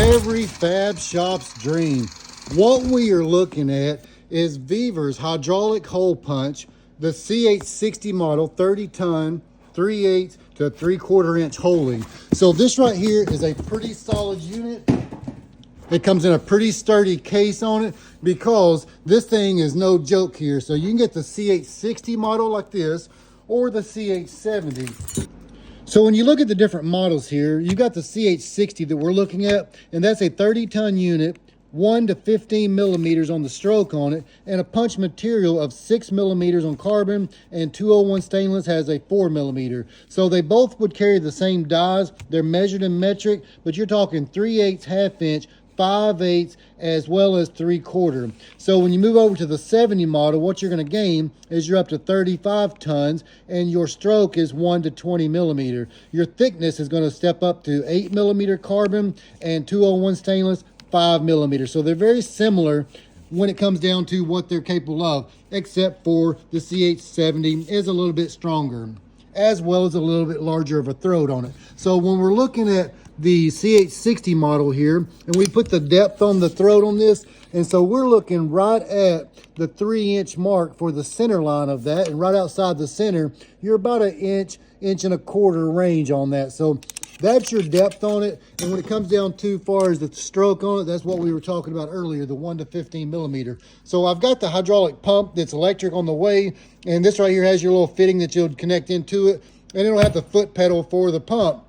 every fab shop's dream. What we are looking at is Viver's hydraulic hole punch, the CH60 model, 30-ton, 3/8 to 3/4 inch holing. So this right here is a pretty solid unit. It comes in a pretty sturdy case on it because this thing is no joke here. So you can get the CH60 model like this or the CH70. So when you look at the different models here, you got the CH60 that we're looking at, and that's a 30-ton unit, 1 to 15 millimeters on the stroke on it, and a punch material of 6 millimeters on carbon, and 201 stainless has a 4 millimeter. So they both would carry the same dies. They're measured in metric, but you're talking 3/8 half inch, 5/8 as well as 3/4. So when you move over to the 70 model, what you're going to gain is you're up to 35 tons and your stroke is 1 to 20 millimeter. Your thickness is going to step up to 8 millimeter carbon and 201 stainless, 5 millimeters. So they're very similar when it comes down to what they're capable of, except for the CH70 is a little bit stronger, as well as a little bit larger of a throat on it. So when we're looking at the CH60 model here, and we put the depth on the throat on this, and so we're looking right at the 3-inch mark for the center line of that, and right outside the center, you're about an inch, 1.25 inch range on that. So that's your depth on it. And when it comes down to far as the stroke on it, that's what we were talking about earlier, the 1 to 15 millimeter. So I've got the hydraulic pump that's electric on the way, and this right here has your little fitting that you'll connect into it, and it'll have the foot pedal for the pump.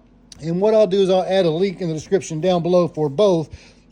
And what I'll do is I'll add a link in the description down below for both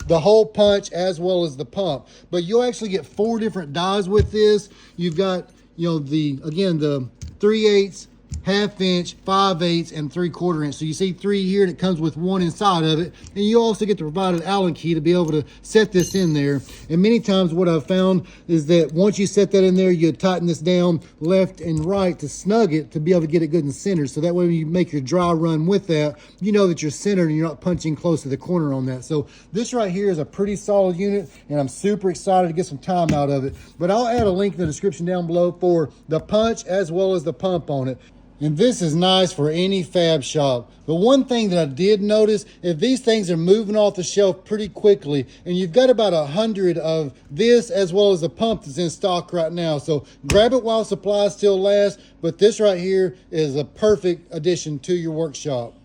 the hole punch as well as the pump. But you'll actually get 4 different dies with this. You've got, the 3/8, half inch, 5/8, and 3/4 inch. So you see 3 here, and it comes with 1 inside of it. And you also get to provide an Allen key to be able to set this in there. And many times what I've found is that once you set that in there, you tighten this down left and right to snug it to be able to get it good and centered. So that way when you make your dry run with that, you know that you're centered and you're not punching close to the corner on that. So this right here is a pretty solid unit, and I'm super excited to get some time out of it. But I'll add a link in the description down below for the punch as well as the pump on it. And this is nice for any fab shop. But one thing that I did notice, if these things are moving off the shelf pretty quickly, and you've got about 100 of this as well as the pump that's in stock right now. So grab it while supplies still last, but this right here is a perfect addition to your workshop.